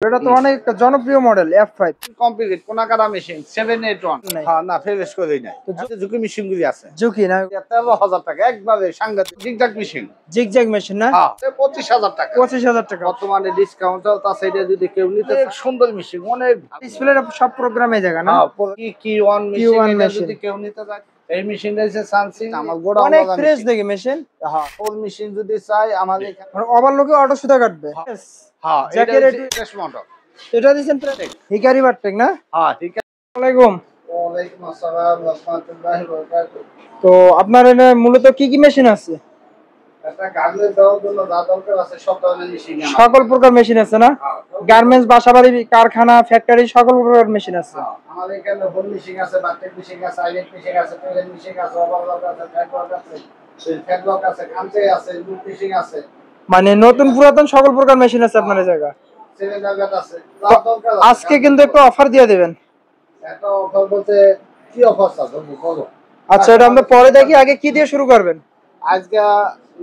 এটা তো অনেক জনপ্রিয় মডেল F5 কমপ্লিট কোনাকাটা মেশিন 781 হ্যাঁ না ফেরশ করেই নাই ঝুঁকি মেশিন গুলি আছে ঝুঁকি না 13,000 টাকা একবারে সাংঘাতিক জিগজাগ মেশিন মেশিন না হ্যাঁ 25,000 টাকা 25,000 টাকা বর্তমানে ডিসকাউন্ট চলতেছে এটা যদি কেউ নিতে সুন্দর মেশিন অনেক ডিসপ্লে সব প্রোগ্রামে জায়গা না কি ওয়ান মেশিন যদি কেউ নিতে চায় এই মেশিনটা হচ্ছে সানসি আমার গোড়া অনেক ফ্রেশ দেখে মেশিন হ্যাঁ ফুল মেশিন যদি চাই আমাদের এখানে ওভারলোকে অটো সুতা কাটবে হ্যাঁ জ্যাকের টেস্ট মডেল এটা দিবেন হিকারি বারটেক না হ্যাঁ ঠিক আছে আসসালামু আলাইকুম ওয়ালাইকুম আসসালাম ওয়া রাহমাতুল্লাহি ওয়া বারাকাতুহু তো আপনার এখানে মূলত কি কি মেশিন আছে এটা গার্মেন্টস দেওয়ার জন্য যা দরকার আছে সব ধরনের মেশিন আছে সকল প্রকার মেশিন আছে না গার্মেন্টস বাসাবাড়ি কারখানা ফ্যাক্টরি সকল প্রকার মেশিন আছে আমাদের এখানে হোম মেশিন আছে বারটেক মেশিন আছে আইলেট মেশিন আছে টেলার মেশিন আছে ওভারলক আছে ফ্যাটলক আছে ফ্যাটলক আছে কাঞ্চে আছে লুপ মেশিন আছে মানে নতুন পুরাতন সকল প্রকার মেশিন আছে আপনার জায়গা সেভেন জায়গা আছে যা দরকার আজকে কিন্তু একটু অফার দিয়ে দিবেন একটা অফার বলতে কি অফার আছে বলো আচ্ছা এটা আমরা পরে দেখি আগে কি দিয়ে শুরু করবেন আজকে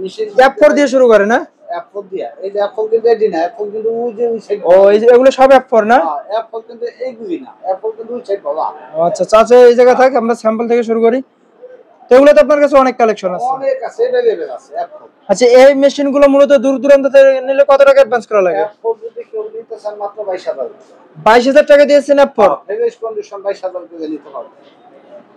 মেশিন F4 দিয়ে শুরু করেন না F4 দিয়া এই যে F4 কিন্তু এডি না F4 কিন্তু ওই যে ও এই যে এগুলো সব F4 না F4 কিন্তু এইগুলি না F4 কিন্তু চেক বাবা আচ্ছা চাচা এই জায়গা থাকে আমরা স্যাম্পল থেকে শুরু করি তো এগুলো তো আপনার কাছে অনেক কালেকশন আছে অনেক আছে अवेलेबल আছে F4 আচ্ছা এই মেশিন গুলো মূলত দূর দূরান্ত থেকে নিলে কত টাকা অ্যাডভান্স করা লাগে F4 যদি কেউ নিতে চান মাত্র 22,000 22,000 টাকা দিয়েছেন F4 ফ্রেশ কন্ডিশন 22,000 করে নিতে পারবে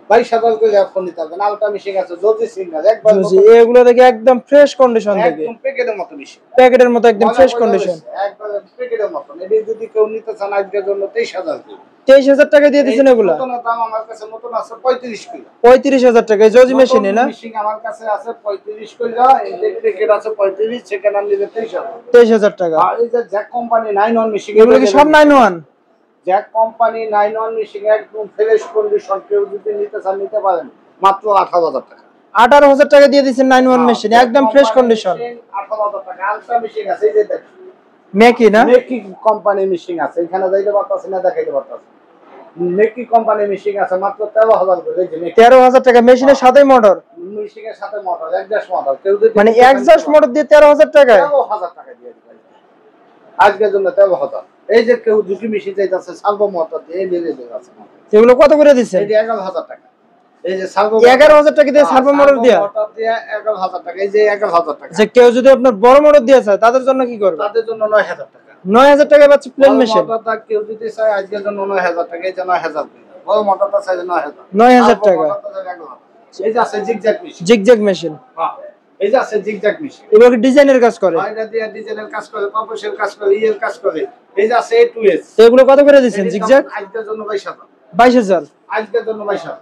22,000 করে F4 নিতে হবে আলটা মেশিন আছে জজি সিঙ্গার একবার এগুলো দেখে একদম ফ্রেশ কন্ডিশন থেকে একদম প্যাকেটের মতো মেশিন প্যাকেটের মতো একদম ফ্রেশ কন্ডিশন একবার প্যাকেটের মতো এডি যদি কেউ নিতে চান আজকের জন্য 23,000 করে 23,000 টাকা দিয়ে দিয়েছেন এগুলা নতুন দাম আমার কাছে নতুন আছে 35 কিলো 35,000 টাকা জজি মেশিনে না মেশিন আমার কাছে আছে 35 কিলো এই যে প্যাকেট আছে 35 সেকেন্ড হ্যান্ড নিলে 23,000 টাকা আর এই যে জ্যাক কোম্পানি 91 মেশিন এগুলো কি সব 91 জ্যাক কোম্পানি 91 মেশিন একদম ফ্রেশ কন্ডিশন কেউ যদি নিতে চান নিতে পারেন মাত্র 18,000 টাকা 18,000 টাকা দিয়ে দিয়েছেন 91 মেশিন একদম ফ্রেশ কন্ডিশন 18,000 টাকা আলট্রা মেশিন আছে এই যে দেখ মেকি না মেকি কোম্পানি মেশিন আছে এখানে যাইতে পারতাছ না দেখাইতে পারতাছ মেকি কোম্পানি মেশিন আছে মাত্র 13,000 করে এই যে 13,000 টাকা মেশিনের সাথে মোটর মেশিনের সাথে মোটর একজাস্ট মোটর কেউ যদি মানে একজাস্ট মোটর দিয়ে 13,000 টাকা 13,000 টাকা দিয়ে দিবেন আজকের জন্য 13,000 এই যে কেউ ঝুঁকি মেশিন চাইতাছে সালভো মোটর দিয়ে এই যে আছে এগুলো কত করে দিচ্ছেন এই যে 11,000 টাকা এই যে সালভো 11,000 টাকা দিয়ে সালভো মোটর দিয়া মোটর দিয়ে 11,000 টাকা এই যে 11,000 টাকা যে কেউ যদি আপনার বড় মোটর দিয়ে চায় তাদের জন্য কি করবে তাদের জন্য 9,000 টাকা 9,000 টাকা পাচ্ছে প্লেন মেশিন মোটরটা কেউ যদি চায় আজকের জন্য 9,000 টাকা এই যে 9,000 বড় মোটরটা চাইলে 9,000 9,000 টাকা এই যে আছে জিগজ্যাগ মেশিন জিগজ্যাগ মেশিন হ্যাঁ এই যে আছে জিগজ্যাগ মেশিন এগুলো কি ডিজাইনের কাজ করে এটা দিয়ে ডিজাইনের কাজ করে কম্পোজিশন কাজ করে ইয়ের কাজ করে এই যে আছে A2S তো এগুলো কত করে দিচ্ছেন জিগজ্যাগ আজকের জন্য 22,000 22,000 আজকের জন্য 22,000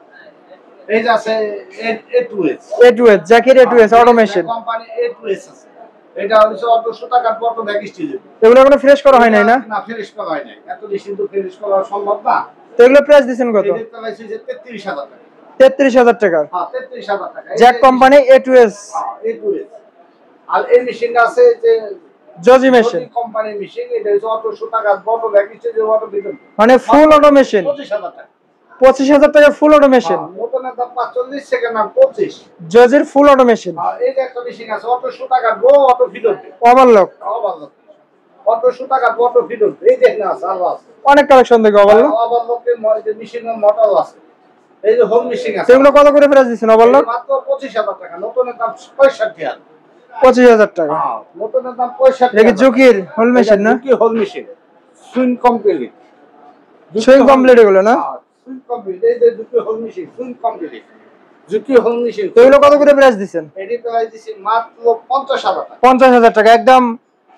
এই যে আছে A2S A2S জ্যাকের A2S automation company A2S আছে এটা হচ্ছে অটো সুতা কাটবো অটো ব্যাক স্টিচ এগুলো কোনো ফ্রেশ করা হয় নাই না না ফিনিশ করা হয় নাই এত বেশি তো ফিনিশ করা সম্ভব না তো এগুলো প্রাইস দিবেন কত এটা চাইছে যে 33,000 টাকা 33,000 টাকা হ্যাঁ 33,000 টাকা জ্যাক কোম্পানি A2S A2S আর এই মেশিনটা আছে যে জজি মেশিন কোম্পানি মেশিন এটা হচ্ছে অটো সুতা কাটবো অটো ব্যাক স্টিচ অটো ভিতর মানে ফুল অটোমেশন 25,000 টাকা 25,000 টাকা ফুল অটোমেশন নতুন দাম 45 সেকেন্ড না 25 জজির ফুল অটোমেশন এই যে একটা মেশিন আছে অটো সুতা কাটবো অটো ভিতর ওভারলক অটো সুতা কাটবো অটো ভিতর এই যে না সার্ভ আছে অনেক কালেকশন দেখো ওভারলক ওভারলকের মেশিনের মোটর আছে এই যে হোম মেশিন আছে এগুলো কত করে প্রাইস দিচ্ছেন ওভারলক মাত্র 25,000 টাকা নতুনের দাম 65,000 25,000 টাকা হ্যাঁ নতুনের দাম 65,000 এটা কি জুকির হোল মেশিন না কি whole machine swing complete swing complete এগুলো না সুইং কমপ্লিট এই যে Juki whole machine swing complete Juki whole machine এগুলো কত করে প্রাইস দিচ্ছেন এডি প্রাইস দিছি মাত্র 50,000 টাকা 50,000 টাকা একদম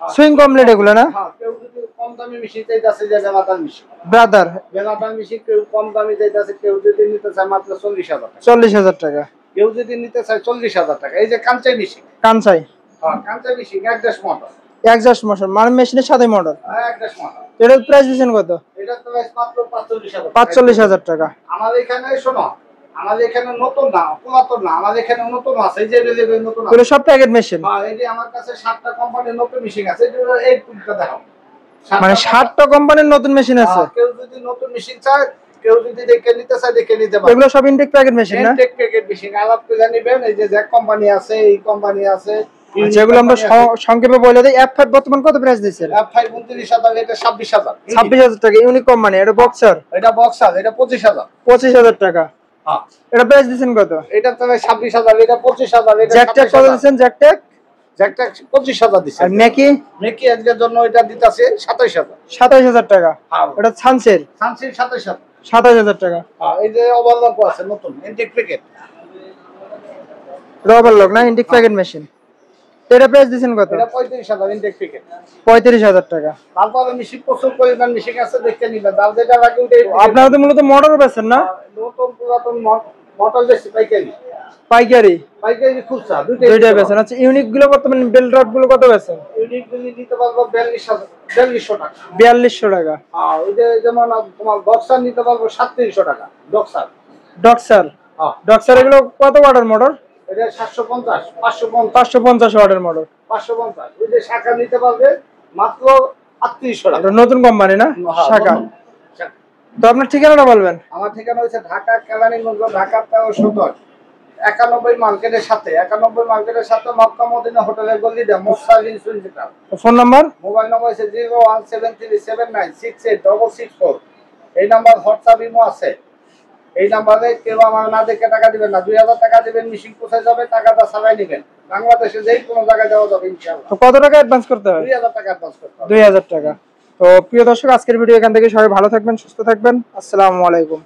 সুইং কমপ্লিট এগুলো না হ্যাঁ কেউ যদি কম দামি মেশিন চাইতাছে যে বেলাটার মেশিন ব্রাদার বেলাটার মেশিন কেউ কম দামি চাইতাছে কেউ যদি নিতে চায় মাত্র 40,000 টাকা 40,000 টাকা কেউ যদি নিতে চায় 40,000 টাকা এই যে কাঞ্চাই মেশিন কানসাই হ্যাঁ কাঞ্চাই machine exhaust motor exhaust machine মানে মেশিনের সাথে মোটর একজাস্ট মোটর এটার প্রাইস দিচ্ছেন কত এটা প্রাইস মাত্র 45,000 45,000 টাকা আমাদের এখানে শোনো আমাদের এখানে নতুন না পুরাতন না আমাদের এখানে নতুন আছে যে নতুন পুরো সব প্যাকেট মেশিন হ্যাঁ এই যে আমার কাছে 7টা কোম্পানির নতুন মেশিন আছে এই টুলটা দেখাও মানে 60টা কোম্পানির নতুন মেশিন আছে কেউ যদি নতুন মেশিন চায় কেউ যদি দেখে নিতে চায় দেখে নিতে পারে এগুলো সব ইনটেক প্যাকেট মেশিন না ইনটেক প্যাকেট মেশিন আলাপ করে জানিবেন এই যে জ্যাক কোম্পানি আছে এই কোম্পানি আছে আচ্ছা, এগুলো আমরা সংক্ষেপে বলে দিই। F5 বর্তমান কত প্রাইস দিচ্ছেন? F5 29,000, এটা 26,000। 26,000 টাকা। ইউনিক কোম্পানি, এটা বক্সার। এটা বক্সার, এটা 25,000। 25,000 টাকা। হ্যাঁ, এটা প্রাইস দিচ্ছেন কত? এটা তো 26,000, এটা 25,000, এটা জ্যাকট্যাক কত দিচ্ছেন? জ্যাকট্যাক 25,000 দিছে। আর মেকি এর জন্য এটা দিতাছে 27,000। 27,000 টাকা। হ্যাঁ, এটা সানসেল সানসিল 27,000। 27,000 টাকা। হ্যাঁ, এই যে ওভারলক আছে নতুন ইনটেক প্যাকেট, রবার লক না, ইনটেক প্যাকেট মেশিন। এটা প্রাইস দিচ্ছেন কত? এটা 35,000 ইনটেক প্যাকেট। 35,000 টাকা। তারপরে মিশিং প্রচুর পরিমাণ মিশিং আছে, দেখতে নিবেন। দাম যেটা লাগে ওইটাই। আপনারা তো মূলত মোটর বেচেন না? নতুন পুরাতন মোটর বেশি পাইকারি। পাইকারি খুচরা দুইটাই বেচেন। আচ্ছা, ইউনিক গুলো বর্তমানে বেল রড গুলো কত বেচেন? ইউনিক গুলি নিতে পারবো 4200 টাকা। 4200 টাকা। হ্যাঁ, ওই যে যেমন তোমার বক্সার নিতে পারবো 3700 টাকা। ডক্সার হ্যাঁ, ডক্সার এগুলো কত ওয়াটের মোটর? এটা 750, 550, 550 ওয়াটের মোটর। 550। ওই যে শাখা নিতে পারবে মাত্র 3800 টাকা। এটা নতুন কোম্পানি না শাখা? তো আপনার ঠিকানাটা বলবেন। আমার ঠিকানা হচ্ছে ঢাকা কেরানীগঞ্জ, ঢাকা 1370, 91 মার্কেটের সাথে, 91 মার্কেটের সাথে মক্কা মদিনা হোটেলের গলিতে মোসালিন সুইজিটা। Phone number? মোবাইল নাম্বার হচ্ছে 01737966464। এই নাম্বার হোয়াটসঅ্যাপ ইমো আছে। এই নাম্বারে কেউ আমার না দেখে টাকা দিবেন না। 2000 টাকা দিবেন, মিশিং পৌঁছে যাবে, টাকাটা ছাড়াই নেবেন। বাংলাদেশে যেই কোনো জায়গায় দেওয়া যাবে ইনশাআল্লাহ। তো কত টাকা অ্যাডভান্স করতে হবে? 2000 টাকা অ্যাডভান্স করতে হবে। 2000 টাকা। তো প্রিয় দর্শক, আজকের ভিডিও এখান থেকে সবাই ভালো থাকবেন, সুস্থ থাকবেন। আসসালামু আলাইকুম।